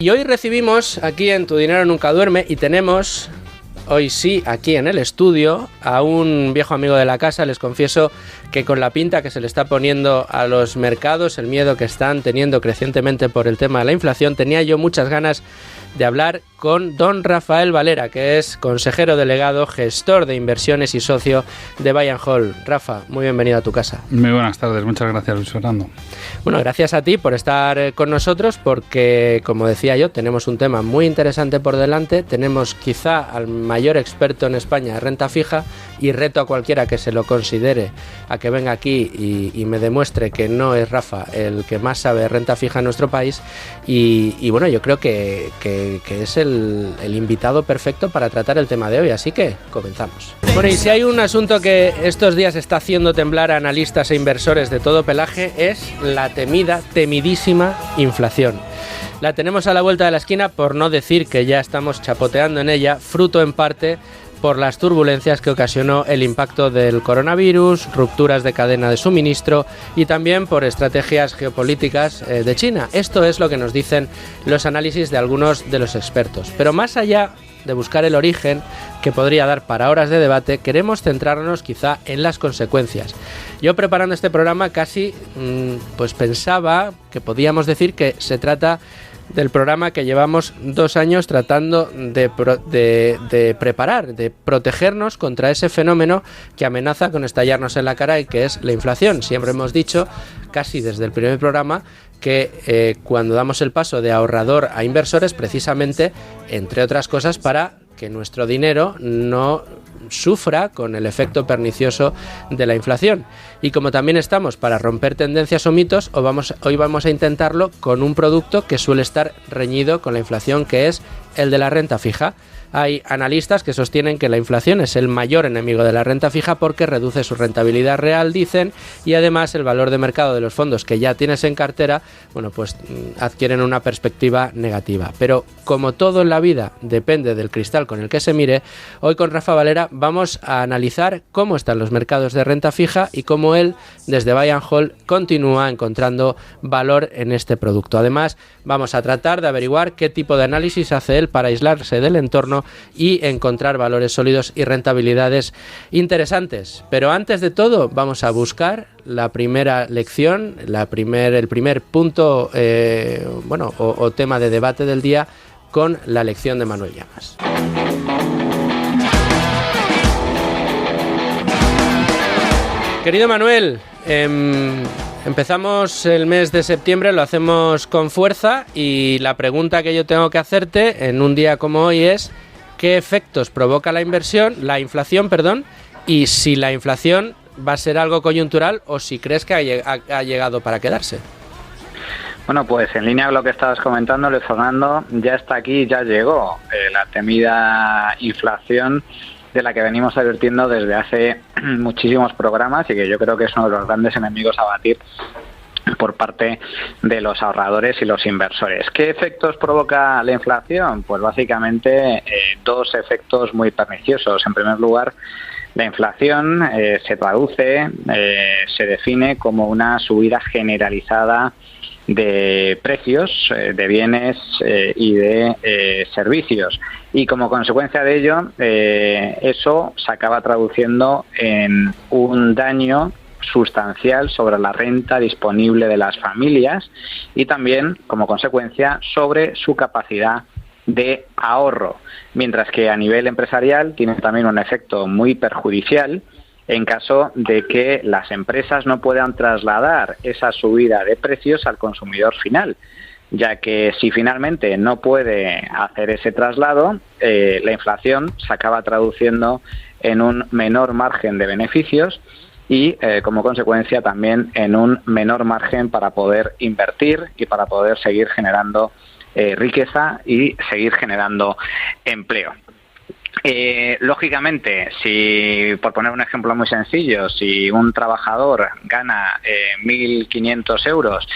Y hoy recibimos aquí en Tu Dinero Nunca Duerme y tenemos, hoy sí, aquí en el estudio, a un viejo amigo de la casa. Les confieso que con la pinta que se le está poniendo a los mercados, el miedo que están teniendo crecientemente por el tema de la inflación, tenía yo muchas ganas de hablar con don Rafael Valera, que es consejero delegado, gestor de inversiones y socio de Buy and Hold. Rafa, muy bienvenido a tu casa. Muy buenas tardes, muchas gracias, Luis Fernando. Bueno, gracias a ti por estar con nosotros, porque, como decía yo, tenemos un tema muy interesante por delante. Tenemos quizá al mayor experto en España de renta fija, y reto a cualquiera que se lo considere a que venga aquí y me demuestre que no es Rafa el que más sabe de renta fija en nuestro país. Y bueno, yo creo que es el invitado perfecto para tratar el tema de hoy, así que comenzamos. Bueno, y si hay un asunto que estos días está haciendo temblar a analistas e inversores de todo pelaje, es la temidísima inflación. La tenemos a la vuelta de la esquina, por no decir que ya estamos chapoteando en ella, fruto en parte por las turbulencias que ocasionó el impacto del coronavirus, rupturas de cadena de suministro y también por estrategias geopolíticas de China. Esto es lo que nos dicen los análisis de algunos de los expertos. Pero más allá de buscar el origen, que podría dar para horas de debate, queremos centrarnos quizá en las consecuencias. Yo, preparando este programa, casi pues pensaba que podíamos decir que se trata del programa que llevamos 2 años tratando de preparar, de protegernos contra ese fenómeno que amenaza con estallarnos en la cara, y que es la inflación. Siempre hemos dicho, casi desde el primer programa, que cuando damos el paso de ahorrador a inversores, precisamente, entre otras cosas, para que nuestro dinero no sufra con el efecto pernicioso de la inflación. Y como también estamos para romper tendencias o mitos, hoy vamos a intentarlo con un producto que suele estar reñido con la inflación, que es el de la renta fija. Hay analistas que sostienen que la inflación es el mayor enemigo de la renta fija porque reduce su rentabilidad real, dicen, y además el valor de mercado de los fondos que ya tienes en cartera, bueno, pues adquieren una perspectiva negativa. Pero como todo en la vida depende del cristal con el que se mire, hoy con Rafa Valera vamos a analizar cómo están los mercados de renta fija y cómo él, desde Buy and Hold, continúa encontrando valor en este producto. Además, vamos a tratar de averiguar qué tipo de análisis hace él para aislarse del entorno y encontrar valores sólidos y rentabilidades interesantes. Pero antes de todo, vamos a buscar la primera lección, el primer punto o tema de debate del día, con la lección de Manuel Llamas. Querido Manuel, empezamos el mes de septiembre, lo hacemos con fuerza, y la pregunta que yo tengo que hacerte en un día como hoy es: ¿qué efectos provoca la inflación, y si la inflación va a ser algo coyuntural o si crees que ha llegado para quedarse? Bueno, pues en línea con lo que estabas comentando, Luis Fernando, ya está aquí, ya llegó la temida inflación, de la que venimos advirtiendo desde hace muchísimos programas, y que yo creo que es uno de los grandes enemigos a batir por parte de los ahorradores y los inversores. ¿Qué efectos provoca la inflación? Pues básicamente 2 efectos muy perniciosos. En primer lugar, la inflación se define como una subida generalizada de precios de bienes y de servicios, y como consecuencia de ello eso se acaba traduciendo en un daño sustancial sobre la renta disponible de las familias y también, como consecuencia, sobre su capacidad de ahorro, mientras que a nivel empresarial tiene también un efecto muy perjudicial en caso de que las empresas no puedan trasladar esa subida de precios al consumidor final, ya que si finalmente no puede hacer ese traslado, la inflación se acaba traduciendo en un menor margen de beneficios y, como consecuencia, también en un menor margen para poder invertir y para poder seguir generando riqueza y seguir generando empleo. Lógicamente, si, por poner un ejemplo muy sencillo, si un trabajador gana 1.500 euros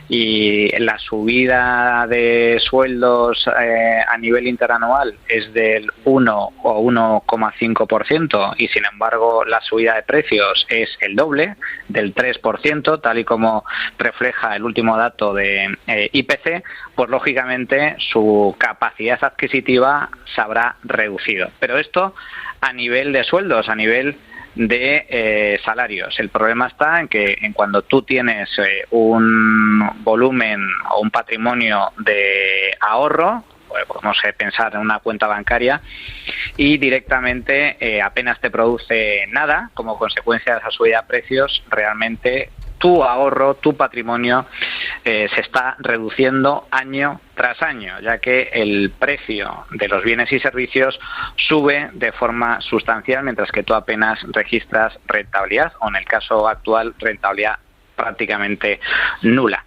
y la subida de sueldos a nivel interanual es del 1 o 1,5% y sin embargo la subida de precios es el doble, del 3%, tal y como refleja el último dato de IPC, pues lógicamente su capacidad adquisitiva se habrá reducido. Pero esto a nivel de sueldos, a nivel de salarios. El problema está en que cuando tú tienes un volumen o un patrimonio de ahorro, podemos pensar en una cuenta bancaria, y directamente apenas te produce nada como consecuencia de esa subida de precios, realmente tu ahorro, tu patrimonio se está reduciendo año tras año, ya que el precio de los bienes y servicios sube de forma sustancial, mientras que tú apenas registras rentabilidad, o en el caso actual, rentabilidad prácticamente nula.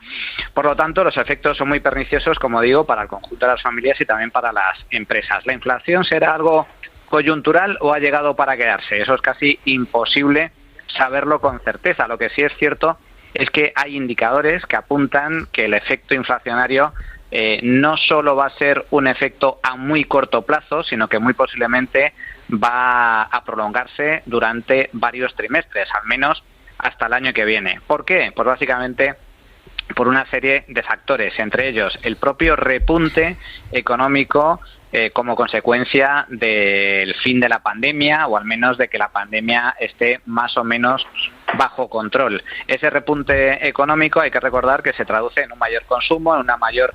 Por lo tanto, los efectos son muy perniciosos, como digo, para el conjunto de las familias y también para las empresas. ¿La inflación será algo coyuntural o ha llegado para quedarse? Eso es casi imposible saberlo con certeza. Lo que sí es cierto es que hay indicadores que apuntan que el efecto inflacionario no solo va a ser un efecto a muy corto plazo, sino que muy posiblemente va a prolongarse durante varios trimestres, al menos hasta el año que viene. ¿Por qué? Pues básicamente por una serie de factores, entre ellos el propio repunte económico como consecuencia del fin de la pandemia, o al menos de que la pandemia esté más o menos bajo control. Ese repunte económico hay que recordar que se traduce en un mayor consumo, en una mayor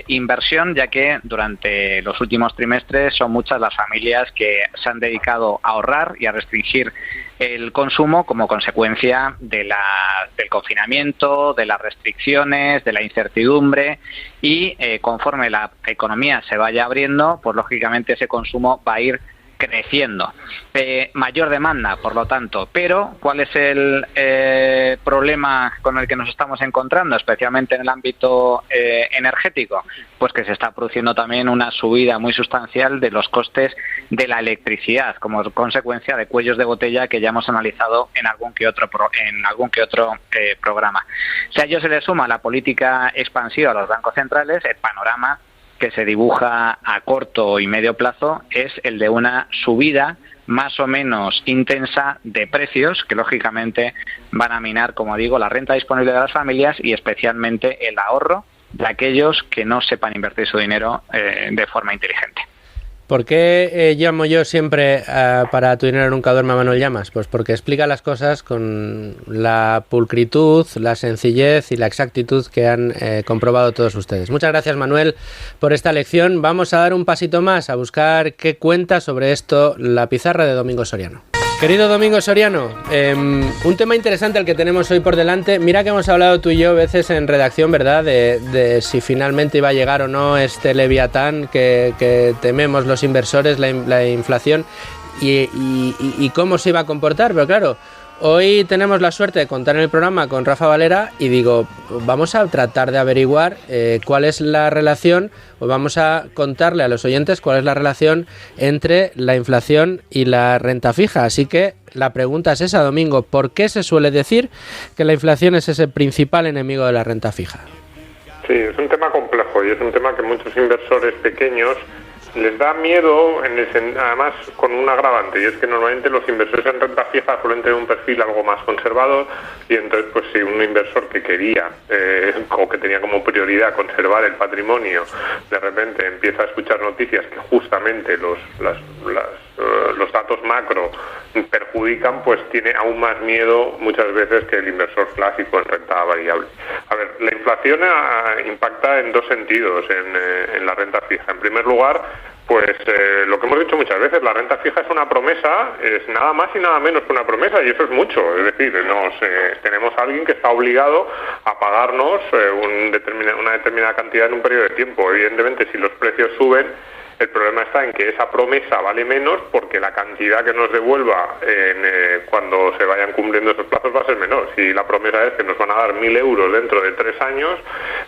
inversión, ya que durante los últimos trimestres son muchas las familias que se han dedicado a ahorrar y a restringir el consumo como consecuencia del confinamiento, de las restricciones, de la incertidumbre, y conforme la economía se vaya abriendo, pues lógicamente ese consumo va a ir creciendo. Mayor demanda, por lo tanto. Pero, ¿cuál es el problema con el que nos estamos encontrando, especialmente en el ámbito energético? Pues que se está produciendo también una subida muy sustancial de los costes de la electricidad, como consecuencia de cuellos de botella que ya hemos analizado en algún que otro programa. Si a ello se le suma la política expansiva de los bancos centrales, el panorama que se dibuja a corto y medio plazo es el de una subida más o menos intensa de precios que lógicamente van a minar, como digo, la renta disponible de las familias y especialmente el ahorro de aquellos que no sepan invertir su dinero de forma inteligente. ¿Por qué llamo yo siempre para Tu dinero nunca duerme a Manuel Llamas? Pues porque explica las cosas con la pulcritud, la sencillez y la exactitud que han comprobado todos ustedes. Muchas gracias, Manuel, por esta lección. Vamos a dar un pasito más a buscar qué cuenta sobre esto la pizarra de Domingo Soriano. Querido Domingo Soriano, un tema interesante el que tenemos hoy por delante. Mira que hemos hablado tú y yo veces en redacción, ¿verdad?, de si finalmente iba a llegar o no este leviatán que tememos los inversores, la inflación, y cómo se iba a comportar. Pero claro, hoy tenemos la suerte de contar en el programa con Rafa Valera y digo, vamos a tratar de averiguar cuál es la relación, o vamos a contarle a los oyentes cuál es la relación entre la inflación y la renta fija. Así que la pregunta es esa, Domingo, ¿por qué se suele decir que la inflación es ese principal enemigo de la renta fija? Sí, es un tema complejo y es un tema que muchos inversores pequeños les da miedo, además con un agravante, y es que normalmente los inversores en renta fija suelen tener un perfil algo más conservador, y entonces pues si un inversor que quería o que tenía como prioridad conservar el patrimonio, de repente empieza a escuchar noticias que justamente los datos macro perjudican, pues tiene aún más miedo muchas veces que el inversor clásico en renta variable. A ver, la inflación impacta en dos sentidos en la renta fija. En primer lugar, pues lo que hemos dicho muchas veces, la renta fija es una promesa, es nada más y nada menos que una promesa, y eso es mucho. Es decir, tenemos a alguien que está obligado a pagarnos una determinada cantidad en un periodo de tiempo. Evidentemente, si los precios suben, el problema está en que esa promesa vale menos porque la cantidad que nos devuelva cuando se vayan cumpliendo esos plazos va a ser menor. Si la promesa es que nos van a dar 1.000 euros dentro de 3 años,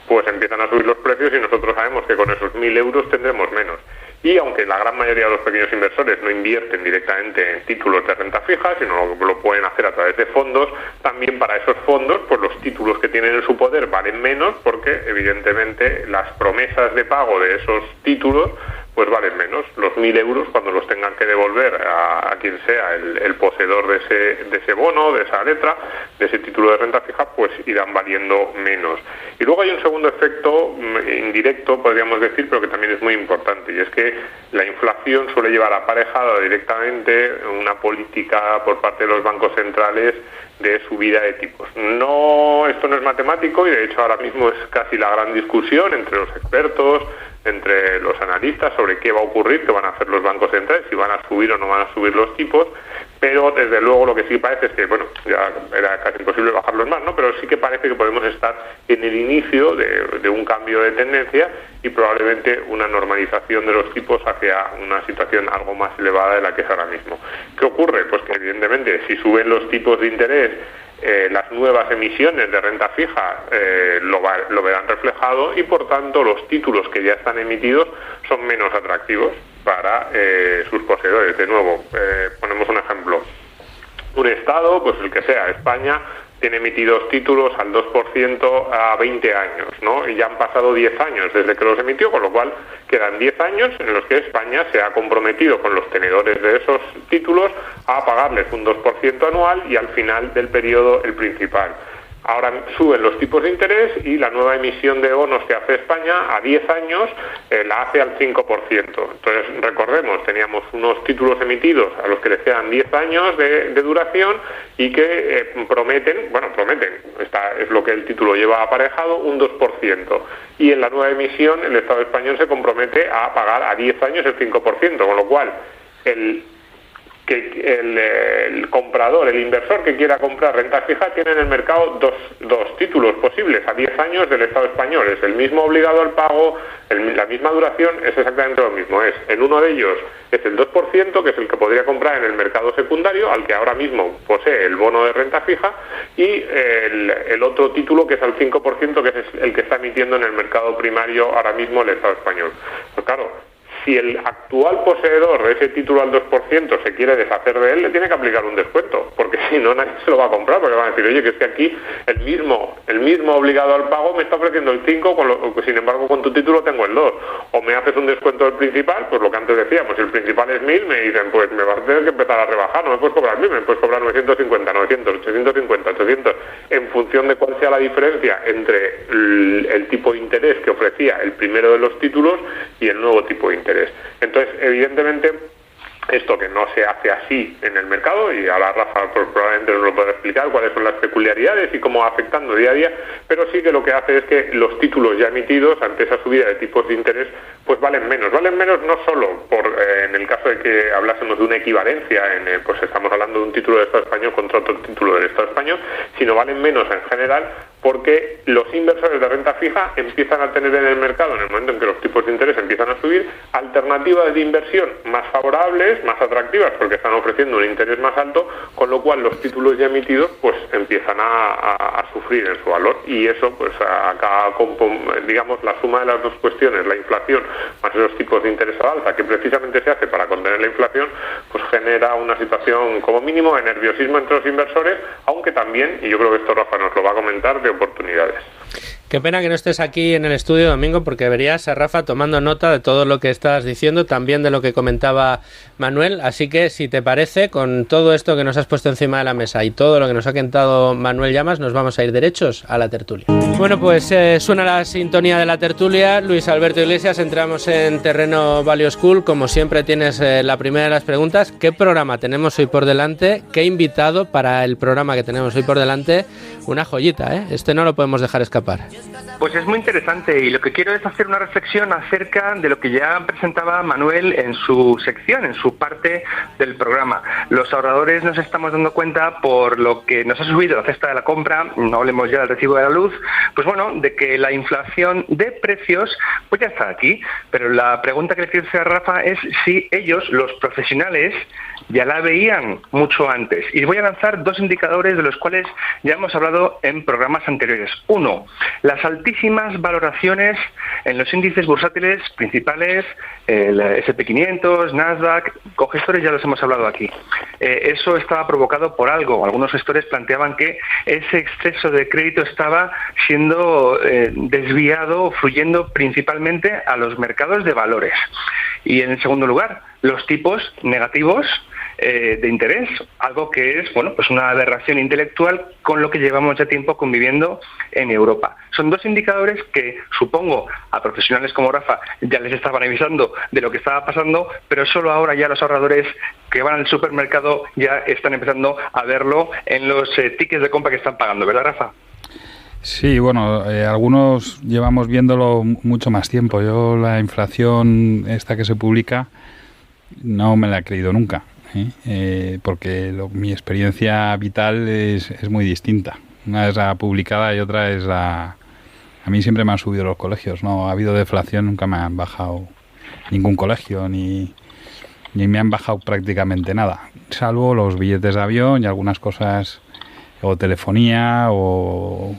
pues empiezan a subir los precios y nosotros sabemos que con esos 1.000 euros tendremos menos. y aunque la gran mayoría de los pequeños inversores no invierten directamente en títulos de renta fija, sino lo pueden hacer a través de fondos, también para esos fondos pues los títulos que tienen en su poder valen menos porque evidentemente las promesas de pago de esos títulos pues valen menos. Los 1.000 euros, cuando los tengan que devolver a quien sea el poseedor de ese bono, de esa letra, de ese título de renta fija, pues irán valiendo menos. Y luego hay un segundo efecto indirecto, podríamos decir, pero que también es muy importante, y es que la inflación suele llevar aparejada directamente una política por parte de los bancos centrales de subida de tipos. Esto no es matemático y de hecho ahora mismo es casi la gran discusión entre los expertos, entre los analistas sobre qué va a ocurrir, qué van a hacer los bancos centrales, si van a subir o no van a subir los tipos, pero desde luego lo que sí parece es que, bueno, ya era casi imposible bajarlos más, ¿no? Pero sí que parece que podemos estar en el inicio de un cambio de tendencia y probablemente una normalización de los tipos hacia una situación algo más elevada de la que es ahora mismo. ¿Qué ocurre? Pues que evidentemente si suben los tipos de interés, las nuevas emisiones de renta fija lo verán reflejado y por tanto los títulos que ya están emitidos son menos atractivos para sus poseedores. De nuevo, ponemos un ejemplo. Un Estado, pues el que sea, España, tiene emitidos títulos al 2% a 20 años, ¿no? Y ya han pasado 10 años desde que los emitió, con lo cual quedan 10 años en los que España se ha comprometido con los tenedores de esos títulos a pagarles un 2% anual y al final del periodo el principal. Ahora suben los tipos de interés y la nueva emisión de bonos que hace España a 10 años la hace al 5%. Entonces, recordemos, teníamos unos títulos emitidos a los que les quedan 10 años de duración y que prometen, es lo que el título lleva aparejado, un 2%. Y en la nueva emisión el Estado español se compromete a pagar a 10 años el 5%, con lo cual el comprador, el inversor que quiera comprar renta fija tiene en el mercado dos títulos posibles a 10 años del Estado español. Es el mismo obligado al pago, la misma duración, es exactamente lo mismo. En uno de ellos es el 2%, que es el que podría comprar en el mercado secundario, al que ahora mismo posee el bono de renta fija, y el otro título que es al 5%, que es el que está emitiendo en el mercado primario ahora mismo el Estado español. Pues claro, si el actual poseedor de ese título al 2% se quiere deshacer de él, le tiene que aplicar un descuento, porque si no nadie se lo va a comprar, porque van a decir, oye, que es que aquí el mismo obligado al pago me está ofreciendo el 5, sin embargo con tu título tengo el 2, o me haces un descuento del principal, pues lo que antes decíamos, si el principal es 1.000, me dicen, pues me vas a tener que empezar a rebajar, no me puedes cobrar 1.000, me puedes cobrar 950, 900, 850, 800, en función de cuál sea la diferencia entre el tipo de interés que ofrecía el primero de los títulos y el nuevo tipo de interés. Entonces, evidentemente, esto que no se hace así en el mercado, y ahora Rafa pues, probablemente nos lo podrá explicar cuáles son las peculiaridades y cómo va afectando día a día, pero sí que lo que hace es que los títulos ya emitidos ante esa subida de tipos de interés pues valen menos no solo en el caso de que hablásemos de una equivalencia, pues estamos hablando de un título del Estado español contra otro título del Estado español, sino valen menos en general porque los inversores de renta fija empiezan a tener en el mercado, en el momento en que los tipos de interés empiezan a subir, alternativas de inversión más favorables, más atractivas, porque están ofreciendo un interés más alto, con lo cual los títulos ya emitidos pues empiezan a sufrir en su valor, y eso pues acá, digamos, la suma de las dos cuestiones, la inflación más esos tipos de interés al alza, que precisamente se hace para contener la inflación, pues genera una situación como mínimo de nerviosismo entre los inversores, aunque también, y yo creo que esto Rafa nos lo va a comentar, de oportunidades. Qué pena que no estés aquí en el estudio, Domingo, porque verías a Rafa tomando nota de todo lo que estás diciendo, también de lo que comentaba Manuel, así que si te parece, con todo esto que nos has puesto encima de la mesa y todo lo que nos ha contado Manuel Llamas, nos vamos a ir derechos a la tertulia. Bueno, pues suena la sintonía de la tertulia. Luis Alberto Iglesias, entramos en terreno Value School. Como siempre tienes la primera de las preguntas. ¿Qué programa tenemos hoy por delante? ¿Qué invitado para el programa que tenemos hoy por delante? Una joyita, ¿eh? Este no lo podemos dejar escapar. Pues es muy interesante, y lo que quiero es hacer una reflexión acerca de lo que ya presentaba Manuel en su sección, en su parte del programa. Los ahorradores nos estamos dando cuenta, por lo que nos ha subido la cesta de la compra, no hablemos ya del recibo de la luz, pues bueno, de que la inflación de precios pues ya está aquí. Pero la pregunta que le quiero hacer a Rafa es si ellos, los profesionales, ya la veían mucho antes. Y voy a lanzar dos indicadores de los cuales ya hemos hablado en programas anteriores. Uno, las altísimas altísimas valoraciones en los índices bursátiles principales, el SP500, Nasdaq, con gestores ya los hemos hablado aquí. Eso estaba provocado por algo. Algunos gestores planteaban que ese exceso de crédito estaba siendo desviado, fluyendo principalmente a los mercados de valores. Y en segundo lugar, los tipos negativos de interés, algo que es pues una aberración intelectual con lo que llevamos ya tiempo conviviendo en Europa. Son dos indicadores que, supongo, a profesionales como Rafa ya les estaban avisando de lo que estaba pasando, pero solo ahora ya los ahorradores que van al supermercado ya están empezando a verlo en los tickets de compra que están pagando, ¿verdad, Rafa? Sí, bueno, algunos llevamos viéndolo mucho más tiempo. Yo la inflación esta que se publica no me la he creído nunca. Porque mi experiencia vital es muy distinta. Una es la publicada y otra es la... A mí siempre me han subido los colegios, no ha habido deflación, nunca me han bajado ningún colegio, ni me han bajado prácticamente nada, salvo los billetes de avión y algunas cosas, o telefonía o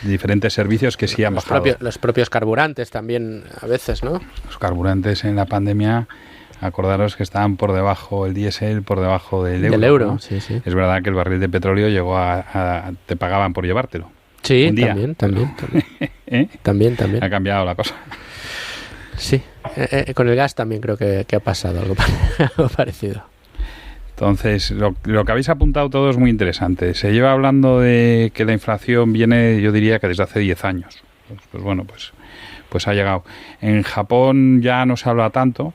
diferentes servicios que sí han bajado. Los propios carburantes también a veces, ¿no? Los carburantes en la pandemia... Acordaros que estaban por debajo, el diésel por debajo del euro. ¿No? Sí, sí. Es verdad que el barril de petróleo llegó te pagaban por llevártelo. Sí, un día. También. También. Ha cambiado la cosa. Sí, con el gas también creo que ha pasado algo parecido. Entonces, lo que habéis apuntado todo es muy interesante. Se lleva hablando de que la inflación viene, yo diría que desde hace 10 años. Pues ha llegado. En Japón ya no se habla tanto,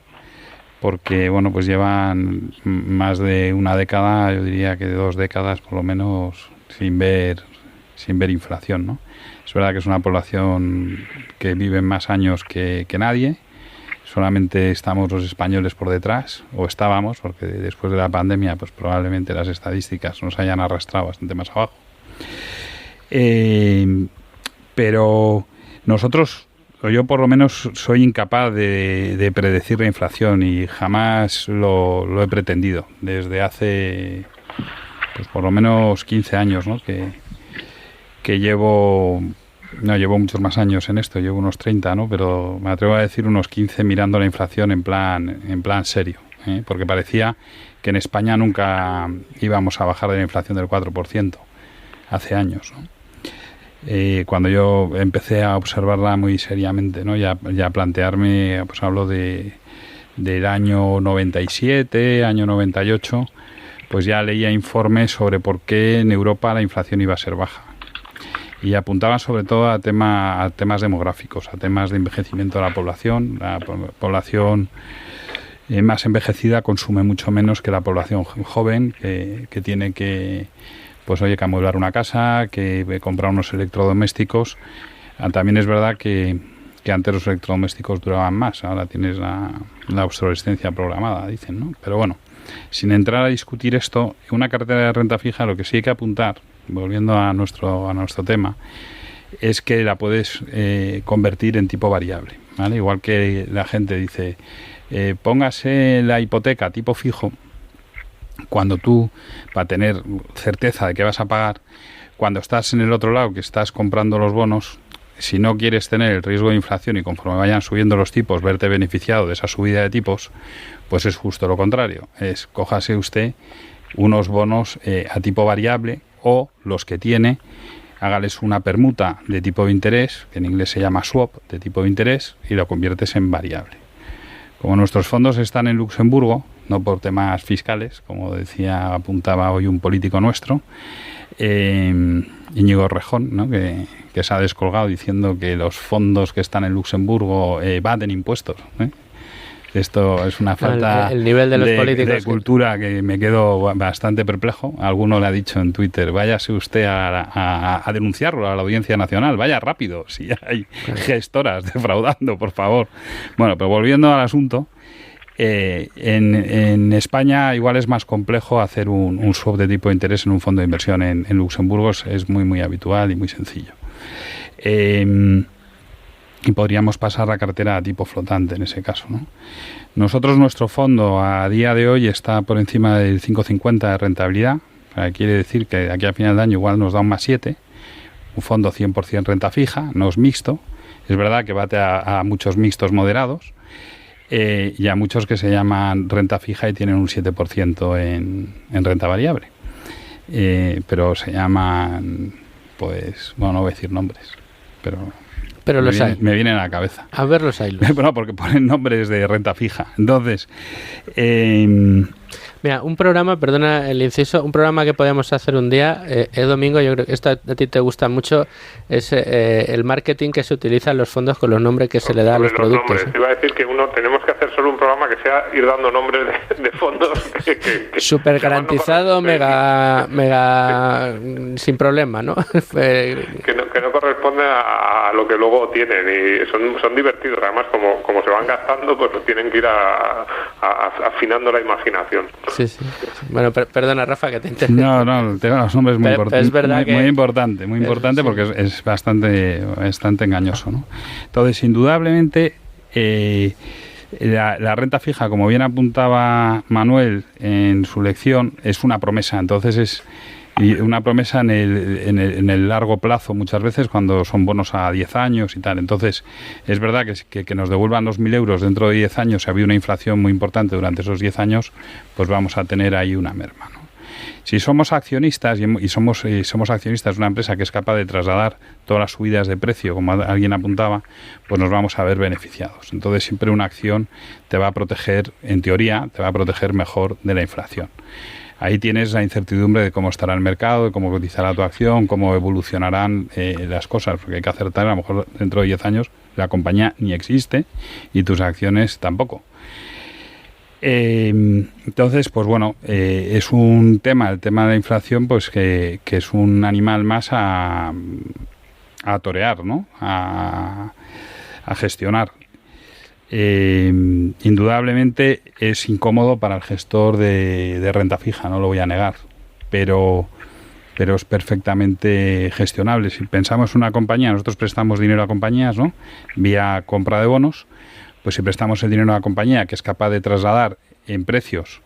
porque pues llevan más de una década, yo diría que de 2 décadas por lo menos, sin ver inflación, ¿no? Es verdad que es una población que vive más años que nadie, solamente estamos los españoles por detrás, o estábamos, porque después de la pandemia pues probablemente las estadísticas nos hayan arrastrado bastante más abajo. Pero nosotros... Yo por lo menos soy incapaz de predecir la inflación y jamás lo he pretendido. Desde hace por lo menos 15 años, ¿no? que llevo muchos más años en esto, llevo unos 30, ¿no? Pero me atrevo a decir unos 15 mirando la inflación en plan serio, porque parecía que en España nunca íbamos a bajar de la inflación del 4% hace años, ¿no? Cuando yo empecé a observarla muy seriamente, ¿no? ya a plantearme, pues hablo del año 97, año 98, pues ya leía informes sobre por qué en Europa la inflación iba a ser baja. Y apuntaba sobre todo a temas demográficos, a temas de envejecimiento de la población. La población más envejecida consume mucho menos que la población joven, que tiene que amueblar una casa, que comprar unos electrodomésticos. También es verdad que antes los electrodomésticos duraban más, ahora tienes la obsolescencia programada, dicen, ¿no? Pero bueno, sin entrar a discutir esto, una cartera de renta fija lo que sí hay que apuntar, volviendo a nuestro tema, es que la puedes convertir en tipo variable, ¿vale? Igual que la gente dice, póngase la hipoteca tipo fijo, cuando tú, para tener certeza de que vas a pagar, cuando estás en el otro lado, que estás comprando los bonos, si no quieres tener el riesgo de inflación y conforme vayan subiendo los tipos, verte beneficiado de esa subida de tipos, pues es justo lo contrario. Cójase usted unos bonos a tipo variable, o los que tiene, hágales una permuta de tipo de interés, que en inglés se llama swap, de tipo de interés, y lo conviertes en variable. Como nuestros fondos están en Luxemburgo, no por temas fiscales, como apuntaba hoy un político nuestro, Íñigo Rejón, ¿no? que se ha descolgado diciendo que los fondos que están en Luxemburgo evaden impuestos. Esto es una falta el nivel de los políticos de cultura que me quedo bastante perplejo. Alguno le ha dicho en Twitter, váyase usted a denunciarlo a la Audiencia Nacional, vaya rápido, si hay gestoras defraudando, por favor. Bueno, pero volviendo al asunto, en España igual es más complejo hacer un swap de tipo de interés en un fondo de inversión. En Luxemburgo es muy, muy habitual y muy sencillo. Y podríamos pasar la cartera a tipo flotante en ese caso, ¿no? Nosotros, nuestro fondo a día de hoy está por encima del 5,50 de rentabilidad. Quiere decir que de aquí a final de año igual nos da un más 7, un fondo 100% renta fija, no es mixto. Es verdad que bate a muchos mixtos moderados y a muchos que se llaman renta fija y tienen un 7% en renta variable. Pero se llaman, pues, bueno, no voy a decir nombres, pero los hay. Me vienen a la cabeza. A ver, los hay. Bueno, porque ponen nombres de renta fija. Entonces, mira, un programa, perdona el inciso, un programa que podemos hacer un día, Domingo, yo creo que esto a ti te gusta mucho, es el marketing que se utiliza en los fondos con los nombres que se le da a los productos. Nombres. Iba a decir que tenemos que hacer solo un programa que sea ir dando nombres de fondos. Súper garantizado, mega sin problema, ¿no? que no corresponde a lo que luego tienen y son divertidos. Además, como se van gastando, pues tienen que ir afinando la imanación. Sí. Bueno, perdona, Rafa, que te interrumpo. No, el tema de los nombres es muy importante. Es verdad muy importante porque es bastante engañoso, ¿no? Entonces, indudablemente, la renta fija, como bien apuntaba Manuel en su lección, es una promesa. Entonces es una promesa en el largo plazo, muchas veces cuando son bonos a 10 años y tal. Entonces es verdad que nos devuelvan los 1.000 euros dentro de 10 años. Si ha habido una inflación muy importante durante esos 10 años, pues vamos a tener ahí una merma, ¿no? Si somos accionistas y somos accionistas de una empresa que es capaz de trasladar todas las subidas de precio, como alguien apuntaba, pues nos vamos a ver beneficiados. Entonces siempre una acción te va a proteger, en teoría, te va a proteger mejor de la inflación. Ahí tienes la incertidumbre de cómo estará el mercado, de cómo cotizará tu acción, cómo evolucionarán las cosas, porque hay que acertar, a lo mejor dentro de 10 años la compañía ni existe y tus acciones tampoco. Entonces, pues bueno, es un tema, el tema de la inflación, pues que es un animal más a torear, ¿no? A gestionar. Indudablemente es incómodo para el gestor de renta fija, no lo voy a negar, pero es perfectamente gestionable. Si pensamos en una compañía, nosotros prestamos dinero a compañías, ¿no? Vía compra de bonos. Pues si prestamos el dinero a una compañía que es capaz de trasladar en precios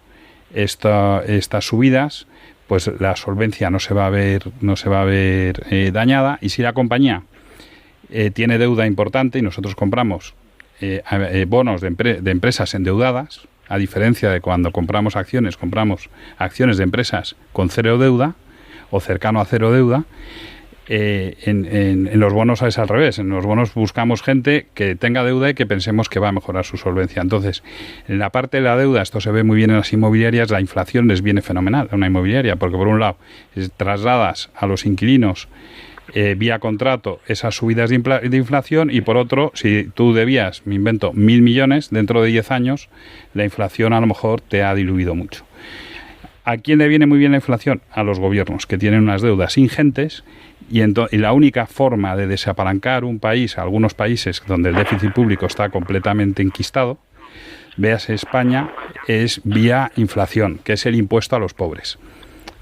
estas subidas, pues la solvencia no se va a ver dañada. Y si la compañía tiene deuda importante y nosotros compramos bonos de empresas endeudadas, a diferencia de cuando compramos acciones de empresas con cero deuda o cercano a cero deuda. En los bonos es al revés. En los bonos buscamos gente que tenga deuda y que pensemos que va a mejorar su solvencia. Entonces, en la parte de la deuda, esto se ve muy bien en las inmobiliarias, la inflación les viene fenomenal a una inmobiliaria, porque por un lado trasladas a los inquilinos vía contrato esas subidas de inflación, y por otro, si tú debías, me invento, 1.000 millones dentro de 10 años, la inflación a lo mejor te ha diluido mucho. ¿A quién le viene muy bien la inflación? A los gobiernos, que tienen unas deudas ingentes, y la única forma de desapalancar un país, algunos países donde el déficit público está completamente enquistado, véase España, es vía inflación, que es el impuesto a los pobres.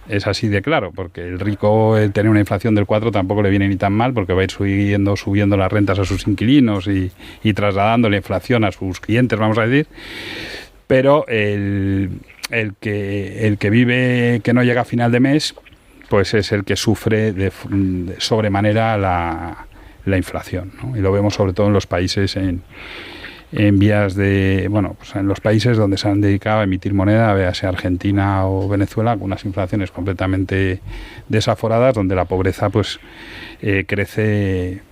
Es así de claro, porque el rico, el tener una inflación del 4 tampoco le viene ni tan mal, porque va a ir subiendo las rentas a sus inquilinos y trasladando la inflación a sus clientes, vamos a decir. Pero el que vive, que no llega a final de mes, pues es el que sufre de sobremanera la inflación, ¿no? Y lo vemos sobre todo en los países en vías de, bueno, pues en los países donde se han dedicado a emitir moneda, véase Argentina o Venezuela, con unas inflaciones completamente desaforadas, donde la pobreza pues crece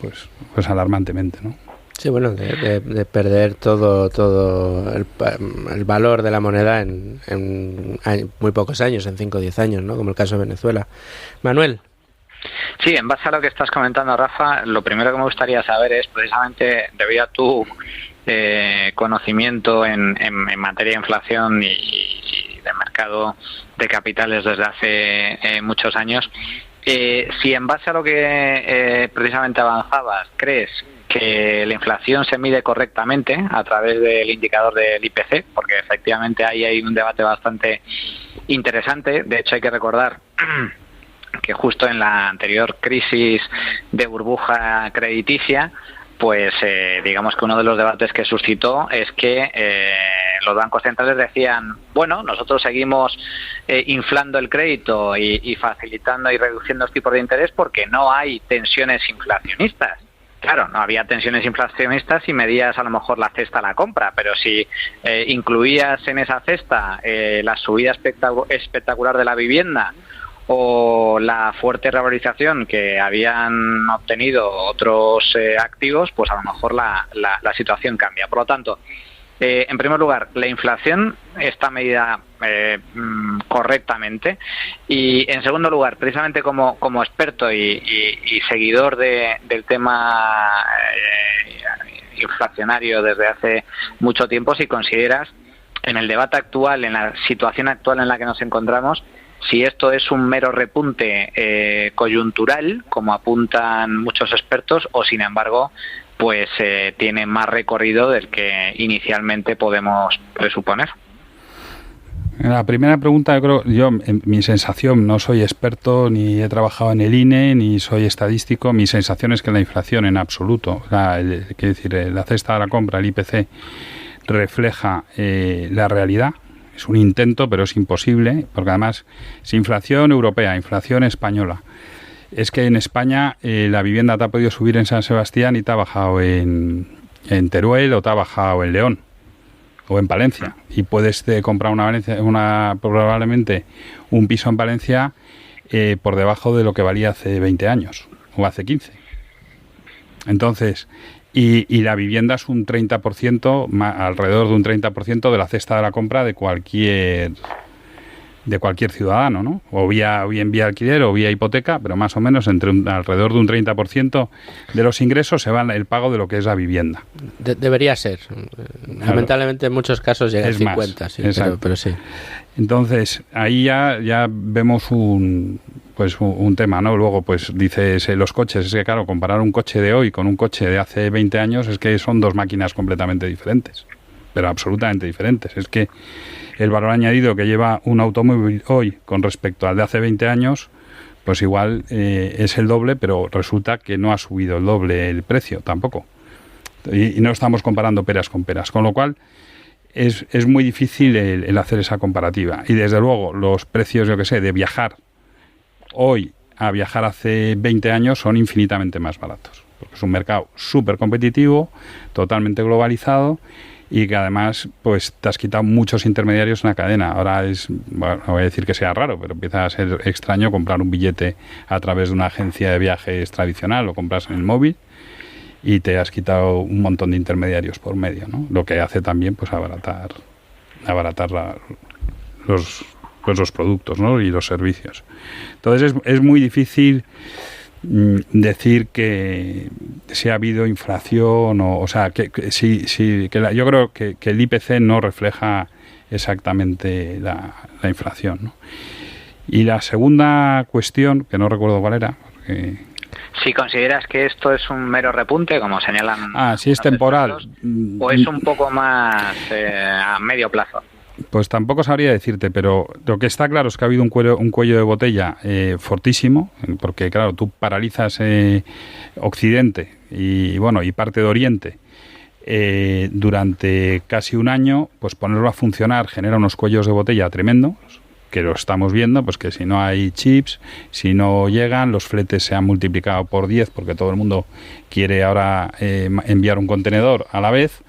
pues alarmantemente, ¿no? Sí, bueno, de perder todo el valor de la moneda en muy pocos años, en 5 o 10 años, ¿no? Como el caso de Venezuela. Manuel. Sí, en base a lo que estás comentando, Rafa, lo primero que me gustaría saber es, precisamente, debido a tu conocimiento en materia de inflación y de mercado de capitales desde hace muchos años, si en base a lo que precisamente avanzabas, crees que la inflación se mide correctamente a través del indicador del IPC, porque efectivamente ahí hay un debate bastante interesante. De hecho, hay que recordar que justo en la anterior crisis de burbuja crediticia, pues digamos que uno de los debates que suscitó es que los bancos centrales decían, bueno, nosotros seguimos inflando el crédito y facilitando y reduciendo los tipos de interés porque no hay tensiones inflacionistas. Claro, no había tensiones inflacionistas si medías a lo mejor la cesta a la compra, pero si incluías en esa cesta la subida espectacular de la vivienda o la fuerte revalorización que habían obtenido otros activos, pues a lo mejor la situación cambia. Por lo tanto, en primer lugar, la inflación está medida correctamente, y en segundo lugar, precisamente como experto y seguidor del tema inflacionario desde hace mucho tiempo, si consideras en el debate actual, en la situación actual en la que nos encontramos, si esto es un mero repunte coyuntural, como apuntan muchos expertos, o sin embargo pues tiene más recorrido del que inicialmente podemos presuponer. La primera pregunta, mi sensación, no soy experto, ni he trabajado en el INE, ni soy estadístico, mi sensación es que la inflación en absoluto, la cesta de la compra, el IPC, refleja la realidad. Es un intento, pero es imposible, porque además es inflación europea, inflación española. Es que en España la vivienda te ha podido subir en San Sebastián y te ha bajado en Teruel, o te ha bajado en León o en Palencia, y puedes comprar probablemente un piso en Palencia por debajo de lo que valía hace 20 años o hace 15. Entonces, y la vivienda es un 30%, alrededor de un 30% de la cesta de la compra de cualquier ciudadano, ¿no? O bien vía alquiler o vía hipoteca, pero más o menos alrededor de un 30% de los ingresos se va el pago de lo que es la vivienda. Debería ser. Lamentablemente en muchos casos llega al 50%, más, sí, pero sí. Entonces, ahí ya vemos un tema, ¿no? Luego, pues dices, los coches, es que claro, comparar un coche de hoy con un coche de hace 20 años es que son dos máquinas completamente diferentes, pero absolutamente diferentes. Es que el valor añadido que lleva un automóvil hoy con respecto al de hace 20 años, pues igual es el doble, pero resulta que no ha subido el doble el precio tampoco. Y no estamos comparando peras con peras, con lo cual es muy difícil el hacer esa comparativa. Y desde luego los precios, de viajar hoy a viajar hace 20 años son infinitamente más baratos, porque es un mercado súper competitivo, totalmente globalizado, y que además pues te has quitado muchos intermediarios en la cadena. Ahora no voy a decir que sea raro, pero empieza a ser extraño comprar un billete a través de una agencia de viajes tradicional, lo compras en el móvil y te has quitado un montón de intermediarios por medio, ¿no? Lo que hace también pues abaratar los productos, ¿no? Y los servicios. Entonces es muy difícil decir que si ha habido inflación yo creo que el IPC no refleja exactamente la inflación, ¿no? Y la segunda cuestión, que no recuerdo cuál era, si consideras que esto es un mero repunte, como señalan si es temporal, o es un poco más a medio plazo. Pues tampoco sabría decirte, pero lo que está claro es que ha habido un cuello de botella fortísimo, porque claro, tú paralizas Occidente y parte de Oriente durante casi un año, pues ponerlo a funcionar genera unos cuellos de botella tremendos, que lo estamos viendo, pues que si no hay chips, si no llegan, los fletes se han multiplicado por 10 porque todo el mundo quiere ahora enviar un contenedor a la vez.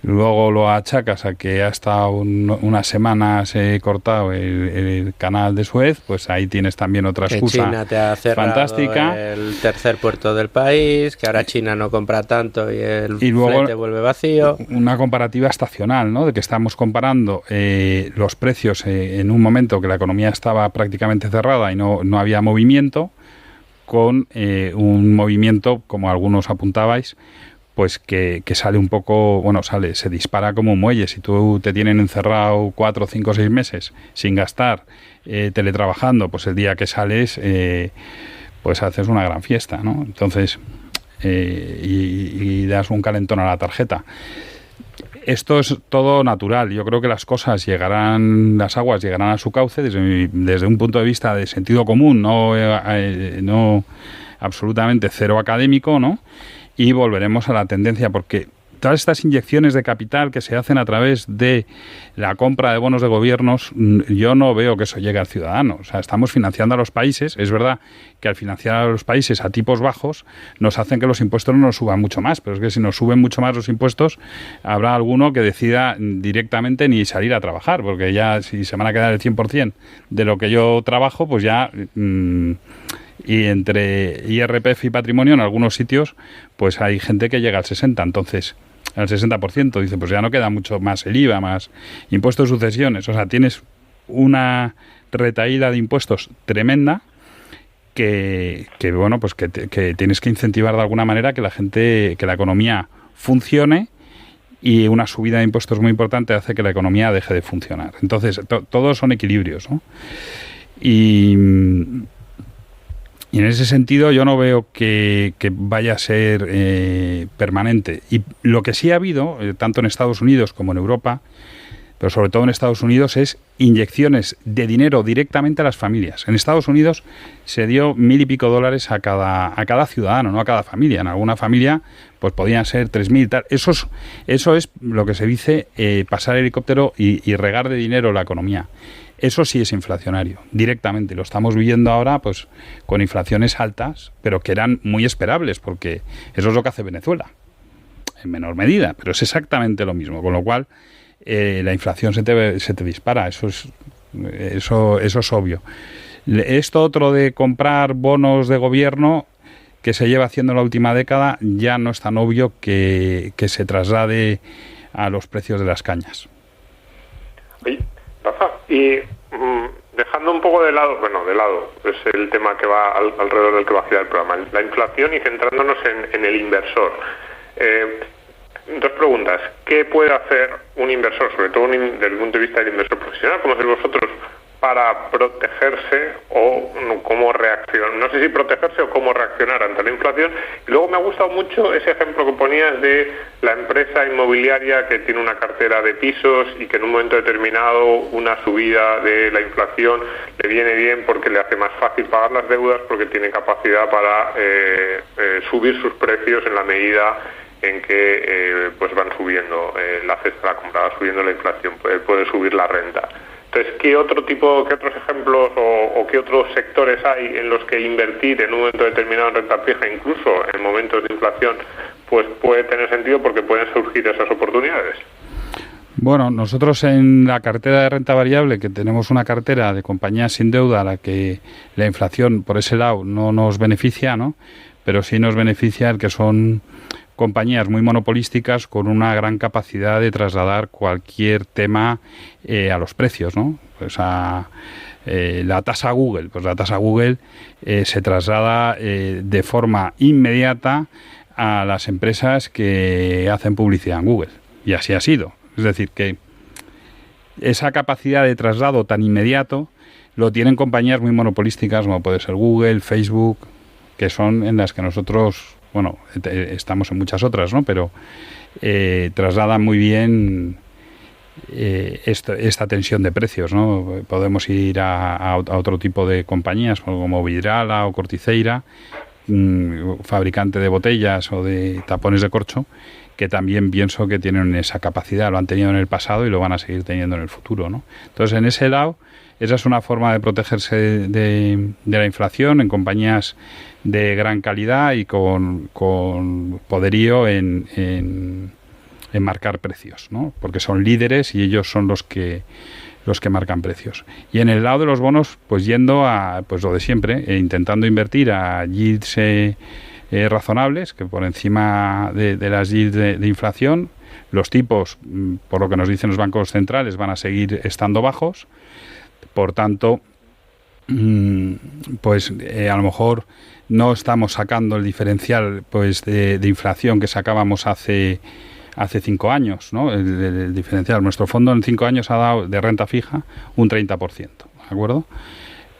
Luego lo achacas a que ha estado unas semanas cortado el canal de Suez, pues ahí tienes también otra excusa China te ha cerrado fantástica. El tercer puerto del país, que ahora China no compra tanto y el flete vuelve vacío. Una comparativa estacional, ¿no? De que estamos comparando los precios en un momento que la economía estaba prácticamente cerrada y no había movimiento, con un movimiento, como algunos apuntabais, pues que sale un poco, se dispara como un muelle. Si tú te tienen encerrado 4, 5, 6 meses sin gastar, teletrabajando, pues el día que sales, pues haces una gran fiesta, ¿no? Entonces, y das un calentón a la tarjeta. Esto es todo natural. Yo creo que las aguas llegarán a su cauce desde un punto de vista de sentido común, no absolutamente cero académico, ¿no? Y volveremos a la tendencia, porque todas estas inyecciones de capital que se hacen a través de la compra de bonos de gobiernos, yo no veo que eso llegue al ciudadano. O sea, estamos financiando a los países. Es verdad que al financiar a los países a tipos bajos nos hacen que los impuestos no nos suban mucho más, pero es que si nos suben mucho más los impuestos, habrá alguno que decida directamente ni salir a trabajar, porque ya si se van a quedar el 100% de lo que yo trabajo, pues ya... y entre IRPF y patrimonio en algunos sitios pues hay gente que llega al 60%, entonces al 60%, dice, pues ya no queda mucho más el IVA, más impuestos de sucesiones, o sea, tienes una retahíla de impuestos tremenda que bueno, pues que tienes que incentivar de alguna manera que la gente, que la economía funcione, y una subida de impuestos muy importante hace que la economía deje de funcionar. Entonces, todos son equilibrios, ¿no? Y en ese sentido yo no veo que vaya a ser permanente. Y lo que sí ha habido, tanto en Estados Unidos como en Europa, pero sobre todo en Estados Unidos, es inyecciones de dinero directamente a las familias. En Estados Unidos se dio $1,000 y pico a cada ciudadano, no a cada familia. En alguna familia pues podían ser 3.000 tal. Eso es lo que se dice pasar helicóptero y regar de dinero la economía. Eso sí es inflacionario, directamente. Lo estamos viviendo ahora pues con inflaciones altas, pero que eran muy esperables, porque eso es lo que hace Venezuela, en menor medida, pero es exactamente lo mismo. Con lo cual, la inflación se te dispara, eso es obvio. Esto otro de comprar bonos de gobierno, que se lleva haciendo en la última década, ya no es tan obvio que se traslade a los precios de las cañas. Rafa, y dejando un poco de lado es el tema que va alrededor del que va a girar el programa, la inflación, y centrándonos en el inversor. Dos preguntas. ¿Qué puede hacer un inversor, sobre todo desde el punto de vista del inversor profesional, como sois vosotros, para protegerse, o cómo reaccionar? No sé si protegerse o cómo reaccionar ante la inflación. Y luego me ha gustado mucho ese ejemplo que ponías de la empresa inmobiliaria que tiene una cartera de pisos y que en un momento determinado una subida de la inflación le viene bien porque le hace más fácil pagar las deudas, porque tiene capacidad para subir sus precios en la medida en que pues van subiendo la cesta de la compra, va subiendo la inflación, puede subir la renta. Entonces, ¿qué otros ejemplos o qué otros sectores hay en los que invertir en un momento determinado en renta fija, incluso en momentos de inflación, pues puede tener sentido porque pueden surgir esas oportunidades? Bueno, nosotros en la cartera de renta variable, que tenemos una cartera de compañías sin deuda a la que la inflación por ese lado no nos beneficia, ¿no? Pero sí nos beneficia el que son compañías muy monopolísticas con una gran capacidad de trasladar cualquier tema a los precios, ¿no? Pues la tasa Google, se traslada de forma inmediata a las empresas que hacen publicidad en Google, y así ha sido. Es decir, que esa capacidad de traslado tan inmediato lo tienen compañías muy monopolísticas, como puede ser Google, Facebook, que son en las que nosotros, bueno, estamos en muchas otras, ¿no? Pero trasladan muy bien esta tensión de precios, ¿no? Podemos ir a otro tipo de compañías como Vidrala o Corticeira, fabricante de botellas o de tapones de corcho, que también pienso que tienen esa capacidad, lo han tenido en el pasado y lo van a seguir teniendo en el futuro, ¿no? Entonces, en ese lado, esa es una forma de protegerse de la inflación en compañías de gran calidad y con poderío en marcar precios, ¿no? Porque son líderes y ellos son los que marcan precios. Y en el lado de los bonos, pues yendo a pues lo de siempre, intentando invertir a yields razonables, que por encima de las yields de inflación. Los tipos, por lo que nos dicen los bancos centrales, van a seguir estando bajos. Por tanto, pues a lo mejor no estamos sacando el diferencial pues de inflación que sacábamos hace 5 años, ¿no? El diferencial. Nuestro fondo en 5 años ha dado de renta fija un 30%, ¿de acuerdo?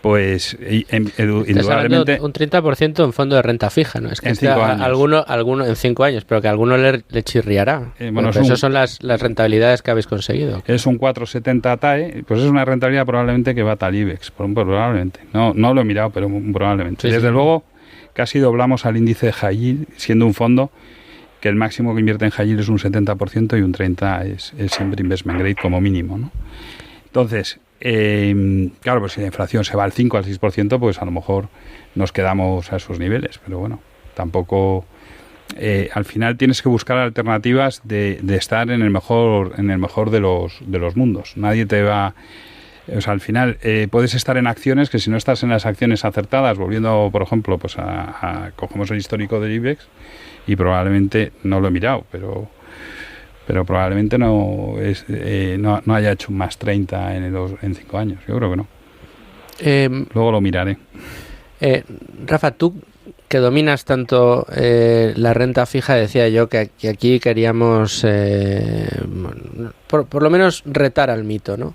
Pues indudablemente un 30% en fondo de renta fija, ¿no? Es que alguno en 5 años, pero que a alguno le chirriará. Esas son las rentabilidades que habéis conseguido. Es un 4,70 TAE, pues es una rentabilidad probablemente que bata al IBEX, probablemente. No lo he mirado, pero probablemente. Sí, desde luego casi doblamos al índice de high yield, siendo un fondo que el máximo que invierte en high yield es un 70% y un 30% es siempre investment grade como mínimo, ¿no? Entonces, claro, pues si la inflación se va al 5 al 6%, pues a lo mejor nos quedamos a esos niveles, pero bueno, tampoco... al final tienes que buscar alternativas de estar en el mejor de los mundos. Nadie te va... O sea, al final puedes estar en acciones que si no estás en las acciones acertadas, volviendo, por ejemplo, pues cogemos el histórico del IBEX y probablemente, no lo he mirado, pero probablemente no haya hecho un más 30 en 5 años. Yo creo que no. Luego lo miraré. Rafa, tú que dominas tanto la renta fija, decía yo que aquí queríamos por lo menos retar al mito, ¿no?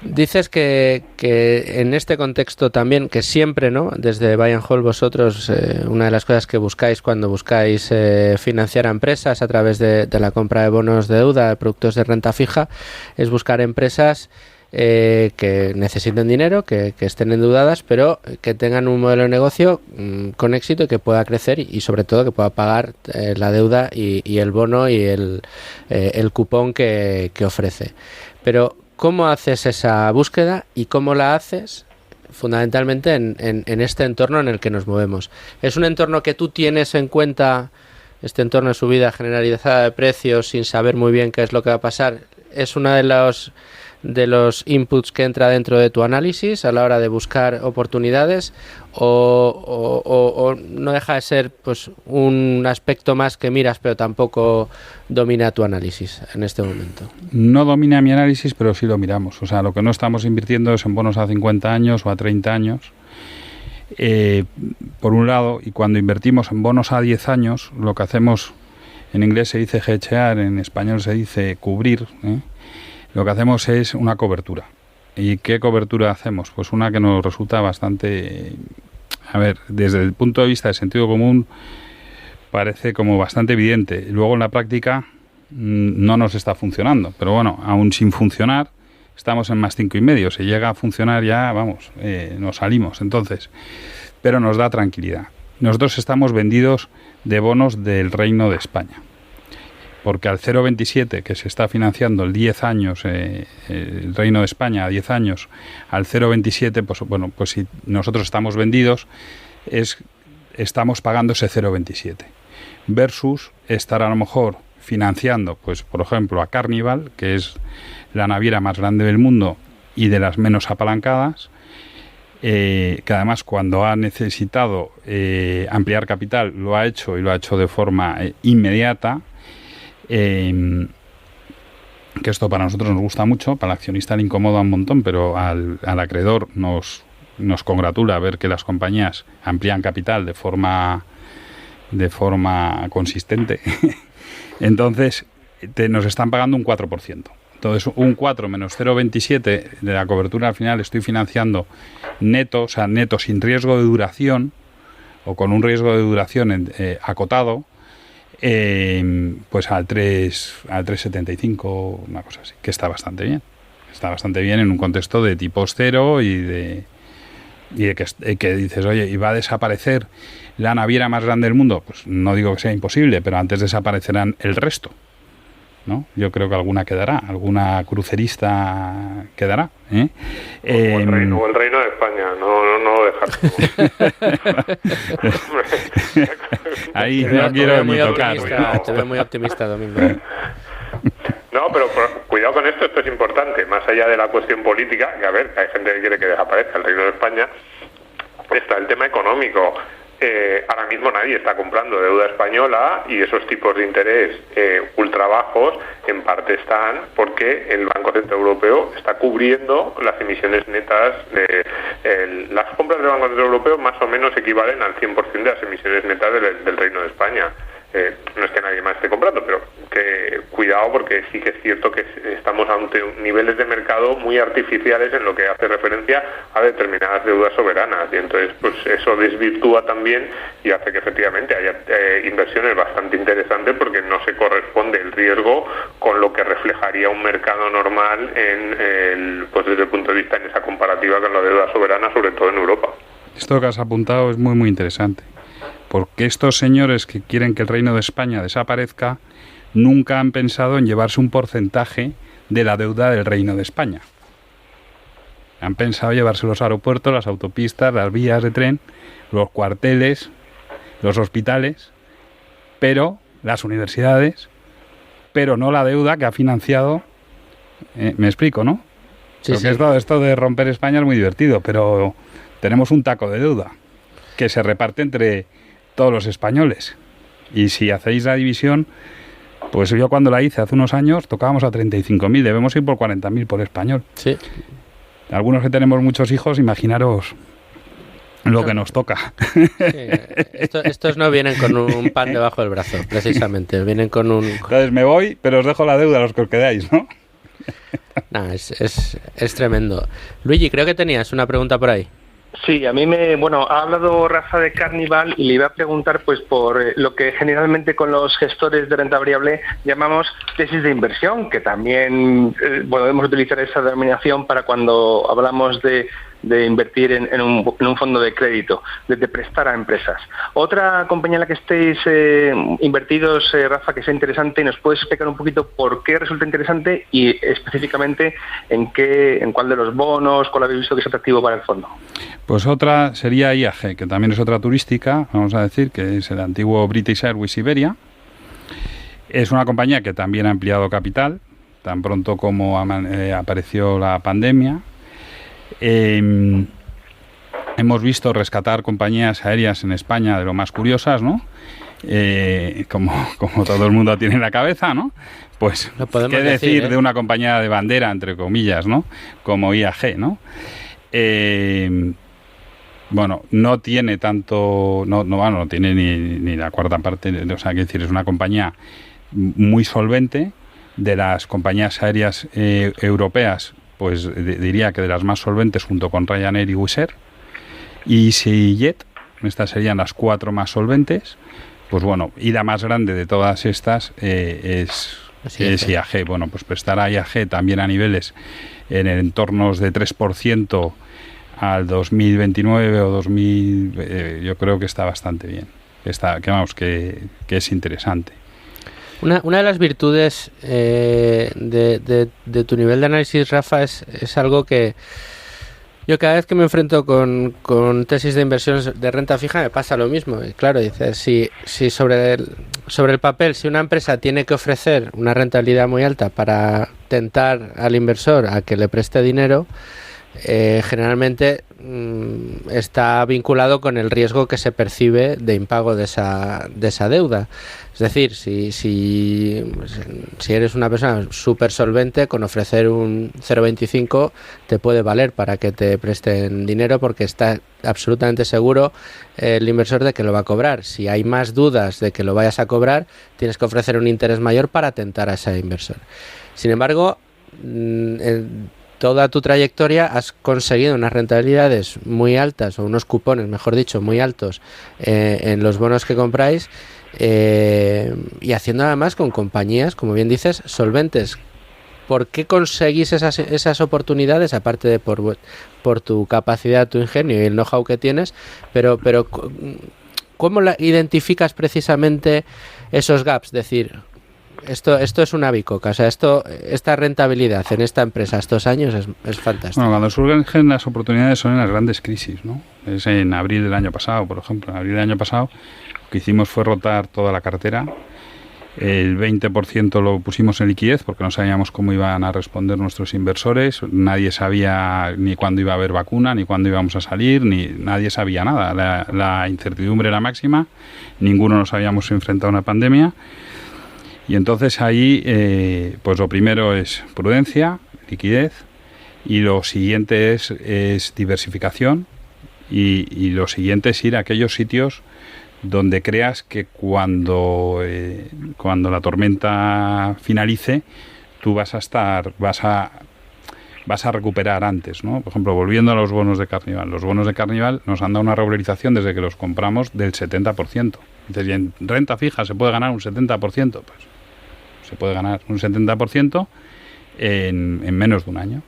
Dices que en este contexto también, que siempre, ¿no? Desde Buy and Hold vosotros, una de las cosas que buscáis cuando buscáis financiar a empresas a través de la compra de bonos de deuda, de productos de renta fija, es buscar empresas que necesiten dinero, que estén endeudadas, pero que tengan un modelo de negocio con éxito y que pueda crecer y sobre todo que pueda pagar la deuda y el bono y el cupón que ofrece. Pero ¿cómo haces esa búsqueda y cómo la haces fundamentalmente en este entorno en el que nos movemos? ¿Es un entorno que tú tienes en cuenta, este entorno de subida generalizada de precios sin saber muy bien qué es lo que va a pasar? ¿Es uno de los inputs que entra dentro de tu análisis a la hora de buscar oportunidades o no deja de ser pues un aspecto más que miras pero tampoco domina tu análisis en este momento? No domina mi análisis, pero sí lo miramos. O sea, lo que no estamos invirtiendo es en bonos a 50 años o a 30 años, por un lado, y cuando invertimos en bonos a 10 años, lo que hacemos, en inglés se dice hedgear, en español se dice cubrir, lo que hacemos es una cobertura. ¿Y qué cobertura hacemos? Pues una que nos resulta bastante... A ver, desde el punto de vista del sentido común parece como bastante evidente. Luego en la práctica no nos está funcionando. Pero bueno, aún sin funcionar, estamos en más 5,5. Si llega a funcionar ya, vamos, nos salimos. Entonces, pero nos da tranquilidad. Nosotros estamos vendidos de bonos del Reino de España. Porque al 0,27 que se está financiando el 10 años, el Reino de España a 10 años, al 0,27, pues bueno, pues si nosotros estamos vendidos, estamos pagando ese 0,27. Versus estar a lo mejor financiando, pues por ejemplo, a Carnival, que es la naviera más grande del mundo y de las menos apalancadas, que además cuando ha necesitado ampliar capital lo ha hecho y lo ha hecho de forma inmediata. Que esto para nosotros nos gusta mucho, para el accionista le incomoda un montón, pero al acreedor nos congratula ver que las compañías amplían capital de forma consistente. Entonces nos están pagando un 4%. Entonces un 4 menos 0,27 de la cobertura al final estoy financiando neto, o sea, neto sin riesgo de duración o con un riesgo de duración acotado, pues al 3,75, una cosa así, que está bastante bien. Está bastante bien en un contexto de tipos cero y de que dices, oye, ¿y va a desaparecer la naviera más grande del mundo? Pues no digo que sea imposible, pero antes desaparecerán el resto, ¿no? Yo creo que alguna quedará, alguna crucerista quedará, ¿eh? O el reino de España, no dejar. Ahí no quiero ni tocar. Te veo muy optimista, Domingo. No, pero cuidado con esto es importante, más allá de la cuestión política, que a ver, hay gente que quiere que desaparezca el Reino de España, está el tema económico. Ahora mismo nadie está comprando deuda española y esos tipos de interés ultra bajos en parte están porque el Banco Central Europeo está cubriendo las emisiones netas las compras del Banco Central Europeo más o menos equivalen al 100% de las emisiones netas del Reino de España. No es que nadie más esté comprando, pero que cuidado porque sí que es cierto que estamos ante niveles de mercado muy artificiales en lo que hace referencia a determinadas deudas soberanas y entonces pues eso desvirtúa también y hace que efectivamente haya inversiones bastante interesantes porque no se corresponde el riesgo con lo que reflejaría un mercado normal pues desde el punto de vista en esa comparativa con la deuda soberana, sobre todo en Europa. Esto que has apuntado es muy muy interesante. porque estos señores que quieren que el Reino de España desaparezca nunca han pensado en llevarse un porcentaje de la deuda del Reino de España. Han pensado llevarse los aeropuertos, las autopistas, las vías de tren, los cuarteles, los hospitales, pero las universidades, pero no la deuda que ha financiado. Me explico, ¿no? Sí, Porque sí. esto de romper España es muy divertido, pero tenemos un taco de deuda que se reparte entre todos los españoles. Y si hacéis la división, pues yo cuando la hice hace unos años tocábamos a 35.000, debemos ir por 40.000 por español. Sí. Algunos que tenemos muchos hijos, imaginaros lo que nos toca. Sí, estos no vienen con un pan debajo del brazo, precisamente. Vienen con un... Entonces me voy, pero os dejo la deuda a los que os quedáis, ¿no? Nah, es tremendo. Luigi, creo que tenías una pregunta por ahí. Sí, a mí ha hablado Rafa de Carnival y le iba a preguntar pues por lo que generalmente con los gestores de renta variable llamamos tesis de inversión, que también podemos utilizar esa denominación para cuando hablamos de invertir en un fondo de crédito, de prestar a empresas. Otra compañía en la que estéis invertidos, Rafa, que sea interesante, y nos puedes explicar un poquito por qué resulta interesante y específicamente en cuál de los bonos, cuál habéis visto que es atractivo para el fondo. Pues otra sería IAG, que también es otra turística, vamos a decir, que es el antiguo British Airways Iberia. Es una compañía que también ha ampliado capital, tan pronto como apareció la pandemia. Hemos visto rescatar compañías aéreas en España de lo más curiosas, ¿no? Como todo el mundo tiene en la cabeza, ¿no? Pues, ¿qué decir de una compañía de bandera, entre comillas, ¿no? Como IAG, ¿no? Bueno, no tiene tanto, no tiene ni la cuarta parte, o sea, quiero decir, es una compañía muy solvente, de las compañías aéreas europeas, pues diría que de las más solventes junto con Ryanair y Wizz Air y EasyJet. Estas serían las 4 más solventes. Pues bueno, y la más grande de todas estas es IAG. Bueno, pues prestará IAG también a niveles en entornos de 3% al 2029 o 2000, yo creo que está bastante bien. Que es interesante. Una de las virtudes de tu nivel de análisis, Rafa, es algo que yo cada vez que me enfrento con tesis de inversión de renta fija me pasa lo mismo. Y claro, dices, si sobre el papel, si una empresa tiene que ofrecer una rentabilidad muy alta para tentar al inversor a que le preste dinero, generalmente está vinculado con el riesgo que se percibe de impago de esa deuda. Es decir, si eres una persona súper solvente, con ofrecer un 0,25 te puede valer para que te presten dinero porque está absolutamente seguro el inversor de que lo va a cobrar. Si hay más dudas de que lo vayas a cobrar, tienes que ofrecer un interés mayor para tentar a ese inversor. Sin embargo, toda tu trayectoria has conseguido unas rentabilidades muy altas, o unos cupones, mejor dicho, muy altos en los bonos que compráis, y haciendo además con compañías, como bien dices, solventes. ¿Por qué conseguís esas oportunidades, aparte de por tu capacidad, tu ingenio y el know-how que tienes, pero cómo identificas precisamente esos gaps? Es decir, esto es una bicoca, o sea, esta rentabilidad en esta empresa estos años es fantástica. Bueno, cuando surgen las oportunidades son en las grandes crisis, ¿no? Es en abril del año pasado, por ejemplo. En abril del año pasado lo que hicimos fue rotar toda la cartera. El 20% lo pusimos en liquidez porque no sabíamos cómo iban a responder nuestros inversores. Nadie sabía ni cuándo iba a haber vacuna, ni cuándo íbamos a salir, nadie sabía nada. La incertidumbre era máxima. Ninguno nos habíamos enfrentado a una pandemia. Y entonces ahí, pues lo primero es prudencia, liquidez, y lo siguiente es diversificación, y lo siguiente es ir a aquellos sitios donde creas que cuando la tormenta finalice, tú vas a recuperar antes, ¿no? Por ejemplo, volviendo a los bonos de Carnival. Los bonos de Carnival nos han dado una revalorización desde que los compramos del 70%. Entonces, y en renta fija se puede ganar un 70%, pues se puede ganar un 70% en menos de un año.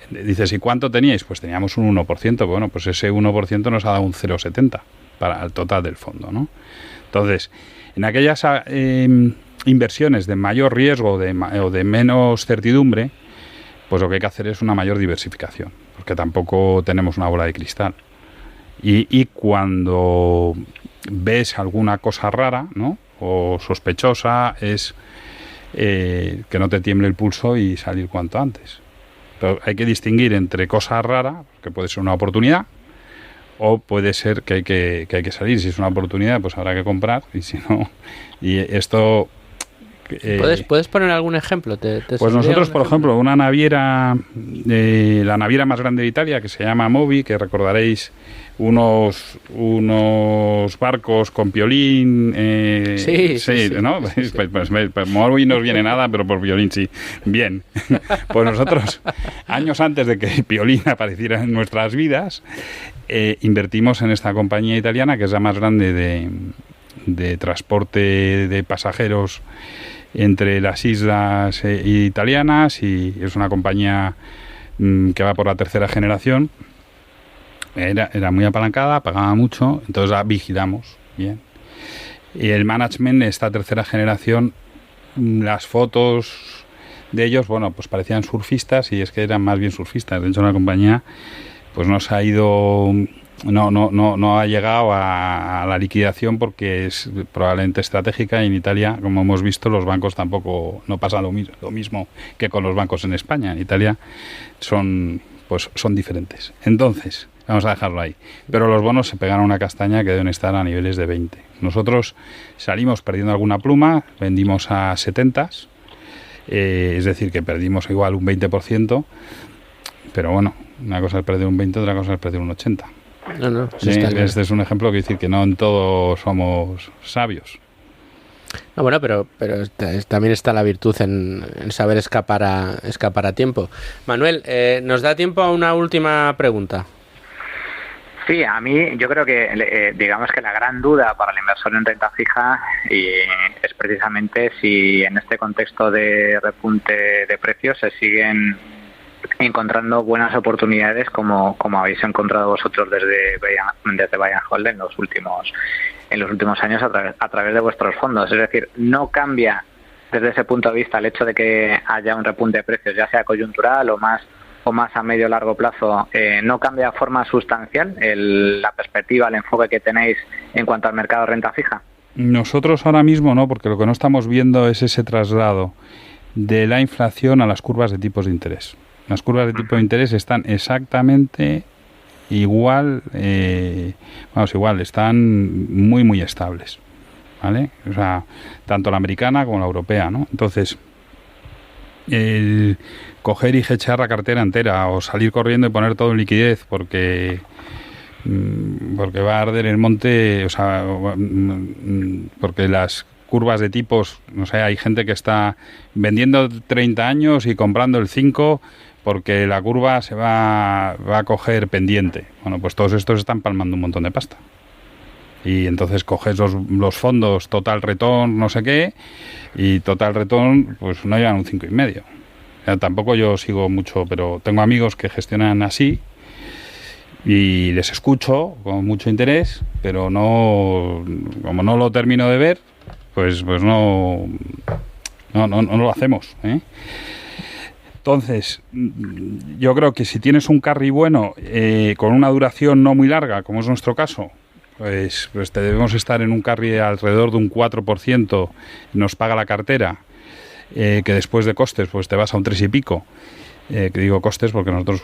Dices, ¿y cuánto teníais? Pues teníamos un 1%. Bueno, pues ese 1% nos ha dado un 0,70. para el total del fondo, ¿no? Entonces, en aquellas inversiones de mayor riesgo o de menos certidumbre, pues lo que hay que hacer es una mayor diversificación, porque tampoco tenemos una bola de cristal. Y cuando ves alguna cosa rara, ¿no?, o sospechosa, es que no te tiemble el pulso y salir cuanto antes. Pero hay que distinguir entre cosa rara, que puede ser una oportunidad, o puede ser que hay que salir. Si es una oportunidad, pues habrá que comprar, y si no, y esto... ¿Puedes poner algún ejemplo? Pues nosotros, por ejemplo, una naviera, la naviera más grande de Italia, que se llama Movi, que recordaréis unos barcos con Piolín. Sí, ¿no? Sí. Pues Movi no os viene nada, pero por Piolín sí. Bien. Pues nosotros, años antes de que Piolín apareciera en nuestras vidas, invertimos en esta compañía italiana, que es la más grande de transporte de pasajeros entre las islas italianas, y es una compañía que va por la tercera generación. Era muy apalancada, pagaba mucho, entonces la vigilamos bien. Y el management de esta tercera generación, las fotos de ellos, bueno, pues parecían surfistas, y es que eran más bien surfistas. De hecho, la compañía pues no se ha ido... No ha llegado a la liquidación, porque es probablemente estratégica, y en Italia, como hemos visto, los bancos tampoco, no pasa lo mismo que con los bancos en España. En Italia son diferentes. Entonces, vamos a dejarlo ahí. Pero los bonos se pegaron una castaña que deben estar a niveles de 20. Nosotros salimos perdiendo alguna pluma, vendimos a 70, es decir, que perdimos igual un 20%, pero bueno, una cosa es perder un 20, otra cosa es perder un 80. No, sí, este es un ejemplo que decir que no en todo somos sabios. No, bueno, pero también está la virtud en saber escapar a tiempo. Manuel, ¿nos da tiempo a una última pregunta? Sí, a mí yo creo que digamos que la gran duda para el inversor en renta fija es precisamente si en este contexto de repunte de precios se siguen encontrando buenas oportunidades como habéis encontrado vosotros desde Buy and Hold en los últimos años a través de vuestros fondos. Es decir, no cambia desde ese punto de vista el hecho de que haya un repunte de precios, ya sea coyuntural o más a medio o largo plazo, no cambia de forma sustancial la perspectiva, el enfoque que tenéis en cuanto al mercado de renta fija. Nosotros ahora mismo no, porque lo que no estamos viendo es ese traslado de la inflación a las curvas de tipos de interés. Las curvas de tipo de interés están exactamente igual, están muy, muy estables, ¿vale? O sea, tanto la americana como la europea, ¿no? Entonces, el coger y hedgear la cartera entera o salir corriendo y poner todo en liquidez porque va a arder el monte, o sea, porque las curvas de tipos, no sé, hay gente que está vendiendo 30 años y comprando el 5 porque la curva se va a coger pendiente. Bueno, pues todos estos están palmando un montón de pasta. Y entonces coges los fondos Total Return, no sé qué, y Total Return, pues no llegan un 5,5. O sea, tampoco yo sigo mucho, pero tengo amigos que gestionan así y les escucho con mucho interés, pero como no lo termino de ver, pues no lo hacemos, ¿eh? Entonces, yo creo que si tienes un carry bueno, con una duración no muy larga, como es nuestro caso, pues debemos estar en un carry alrededor de un 4%, nos paga la cartera, que después de costes pues te vas a un 3 y pico. Que digo costes porque nosotros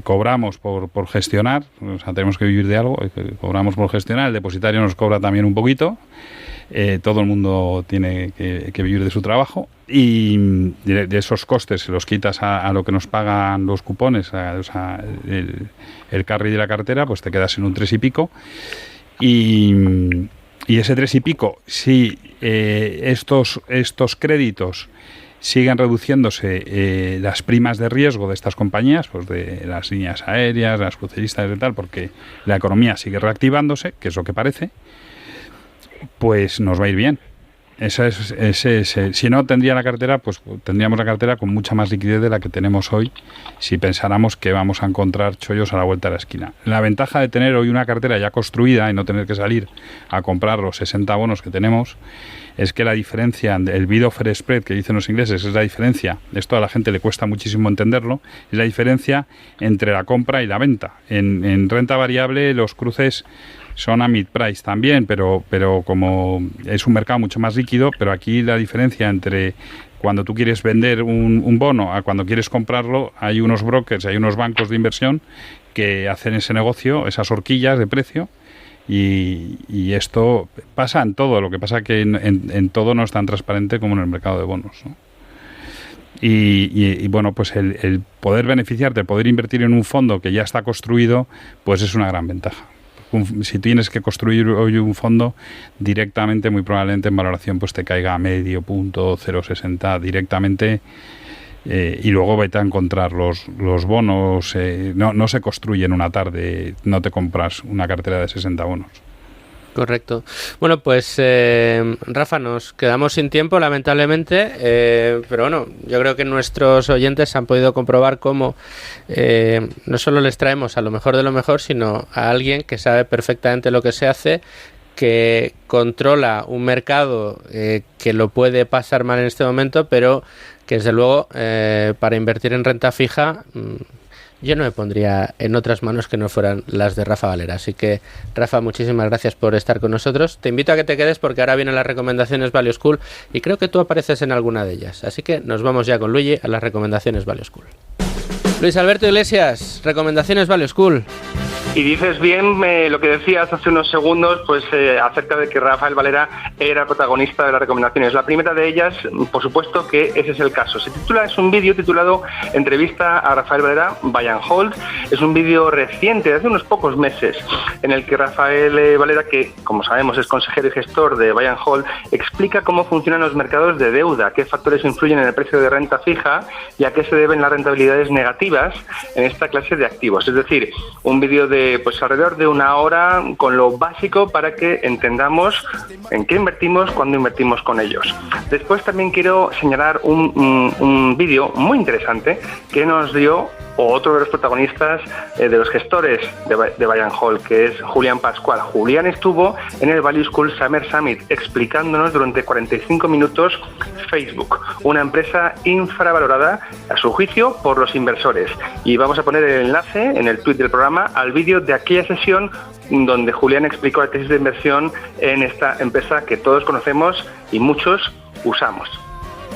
cobramos por gestionar, o sea, tenemos que vivir de algo, cobramos por gestionar, el depositario nos cobra también un poquito, todo el mundo tiene que vivir de su trabajo, y de esos costes se los quitas a lo que nos pagan los cupones, o sea, el carry de la cartera, pues te quedas en un 3 y pico, y ese 3 y pico, si estos créditos siguen reduciéndose las primas de riesgo de estas compañías, pues de las líneas aéreas, las cruceristas y tal, porque la economía sigue reactivándose, que es lo que parece, pues nos va a ir bien. Si no tendría la cartera, pues tendríamos la cartera con mucha más liquidez de la que tenemos hoy, si pensáramos que vamos a encontrar chollos a la vuelta de la esquina. La ventaja de tener hoy una cartera ya construida y no tener que salir a comprar los 60 bonos que tenemos es que la diferencia, el bid-offer spread que dicen los ingleses, es la diferencia, esto a la gente le cuesta muchísimo entenderlo, es la diferencia entre la compra y la venta. En renta variable los cruces son a mid-price también, pero como es un mercado mucho más líquido, pero aquí la diferencia entre cuando tú quieres vender un bono a cuando quieres comprarlo, hay unos brokers, hay unos bancos de inversión que hacen ese negocio, esas horquillas de precio, y esto pasa en todo, lo que pasa que en todo no es tan transparente como en el mercado de bonos, ¿no? Y bueno, pues el poder beneficiarte, poder invertir en un fondo que ya está construido, pues es una gran ventaja. Si tienes que construir hoy un fondo directamente, muy probablemente en valoración pues te caiga a medio punto, 0,60 directamente, y luego vete a encontrar los bonos. No se construye en una tarde, no te compras una cartera de 60 bonos. Correcto. Bueno, pues Rafa, nos quedamos sin tiempo, lamentablemente, pero bueno, yo creo que nuestros oyentes han podido comprobar cómo no solo les traemos a lo mejor de lo mejor, sino a alguien que sabe perfectamente lo que se hace, que controla un mercado que lo puede pasar mal en este momento, pero que desde luego para invertir en renta fija yo no me pondría en otras manos que no fueran las de Rafa Valera. Así que, Rafa, muchísimas gracias por estar con nosotros. Te invito a que te quedes porque ahora vienen las recomendaciones Value School y creo que tú apareces en alguna de ellas. Así que nos vamos ya con Luigi a las recomendaciones Value School. Luis Alberto Iglesias, recomendaciones Value School. Y dices bien lo que decías hace unos segundos, pues acerca de que Rafael Valera era protagonista de las recomendaciones. La primera de ellas, por supuesto que ese es el caso. Es un vídeo titulado Entrevista a Rafael Valera, Buy and Hold. Es un vídeo reciente, de hace unos pocos meses, en el que Rafael Valera, que como sabemos es consejero y gestor de Buy and Hold, explica cómo funcionan los mercados de deuda, qué factores influyen en el precio de renta fija y a qué se deben las rentabilidades negativas en esta clase de activos. Es decir, un vídeo de pues alrededor de una hora con lo básico para que entendamos en qué invertimos, cuándo invertimos con ellos. Después también quiero señalar un vídeo muy interesante que nos dio otro de los protagonistas de los gestores de Buy and Hold, que es Julián Pascual. Julián estuvo en el Value School Summer Summit explicándonos durante 45 minutos Facebook, una empresa infravalorada a su juicio por los inversores. Y vamos a poner el enlace en el tweet del programa al vídeo de aquella sesión donde Julián explicó la tesis de inversión en esta empresa que todos conocemos y muchos usamos.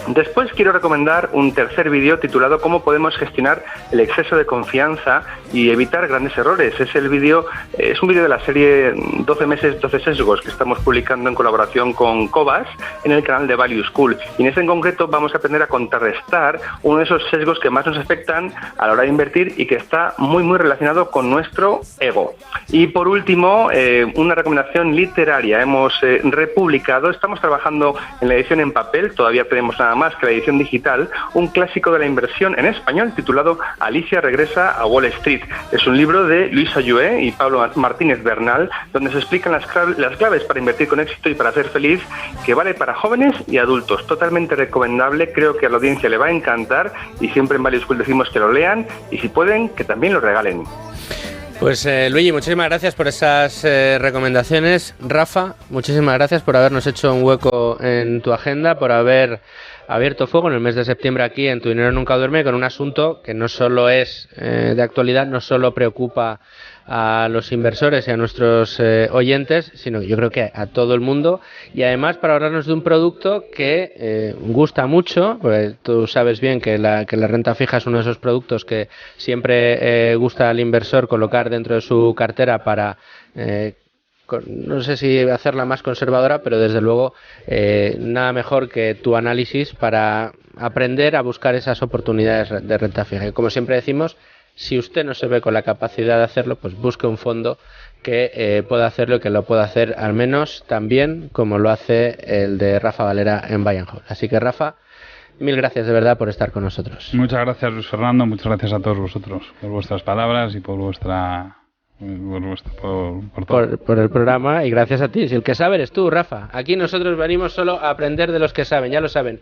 Después quiero recomendar un tercer vídeo titulado Cómo podemos gestionar el exceso de confianza y evitar grandes errores. Es un vídeo de la serie 12 meses, 12 sesgos que estamos publicando en colaboración con Cobas en el canal de Value School. Y en este en concreto vamos a aprender a contrarrestar uno de esos sesgos que más nos afectan a la hora de invertir y que está muy muy relacionado con nuestro ego. Y por último, una recomendación literaria. Hemos republicado, estamos trabajando en la edición en papel, todavía tenemos nada más que la edición digital, un clásico de la inversión en español titulado Alicia regresa a Wall Street. Es un libro de Luis Ayué y Pablo Martínez Bernal, donde se explican las claves para invertir con éxito y para ser feliz, que vale para jóvenes y adultos. Totalmente recomendable, creo que a la audiencia le va a encantar y siempre en Value School decimos que lo lean y si pueden, que también lo regalen. Pues Luigi, muchísimas gracias por esas recomendaciones. Rafa, muchísimas gracias por habernos hecho un hueco en tu agenda, por haber abierto fuego en el mes de septiembre aquí en Tu Dinero Nunca Duerme con un asunto que no solo es de actualidad, no solo preocupa a los inversores y a nuestros oyentes, sino que yo creo que a todo el mundo, y además para hablarnos de un producto que gusta mucho, porque tú sabes bien que la renta fija es uno de esos productos que siempre gusta al inversor colocar dentro de su cartera para no sé si hacerla más conservadora, pero desde luego nada mejor que tu análisis para aprender a buscar esas oportunidades de renta fija. Y como siempre decimos, si usted no se ve con la capacidad de hacerlo, pues busque un fondo que pueda hacerlo y que lo pueda hacer al menos tan bien como lo hace el de Rafa Valera en Buy and Hold. Así que, Rafa, mil gracias de verdad por estar con nosotros. Muchas gracias, Luis Fernando, muchas gracias a todos vosotros por vuestras palabras y por vuestra por todo. Por el programa, y gracias a ti. Si el que sabe eres tú, Rafa. Aquí nosotros venimos solo a aprender de los que saben, ya lo saben.